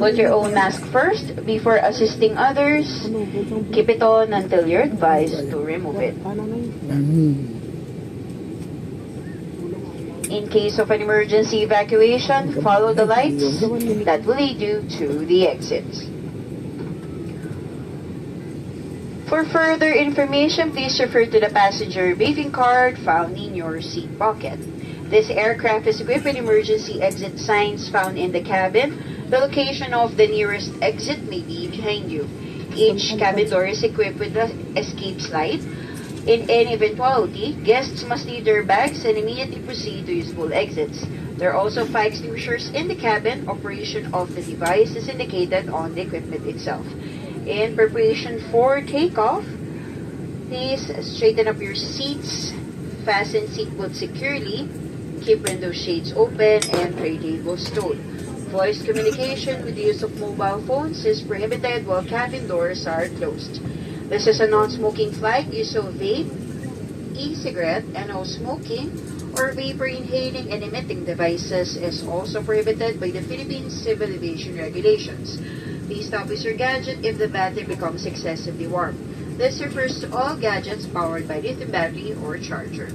Put your own mask first before assisting others. Keep it on until you're advised to remove it. In case of an emergency evacuation, follow the lights that will lead you to the exits. For further information, please refer to the passenger briefing card found in your seat pocket. This aircraft is equipped with emergency exit signs found in the cabin. The location of the nearest exit may be behind you. Each cabin door is equipped with an escape slide. In any eventuality, guests must leave their bags and immediately proceed to useful exits. There are also fire extinguishers in the cabin. Operation of the device is indicated on the equipment itself. In preparation for takeoff, please straighten up your seats, fasten seatbelt securely, keep window shades open, and tray tables stowed. Voice communication with the use of mobile phones is prohibited while cabin doors are closed. This is a non-smoking flight. Use of vape, e-cigarette, and no smoking or vapor inhaling and emitting devices is also prohibited by the Philippine Civil Aviation Regulations. Please stop with your gadget if the battery becomes excessively warm. This refers to all gadgets powered by lithium battery or charger.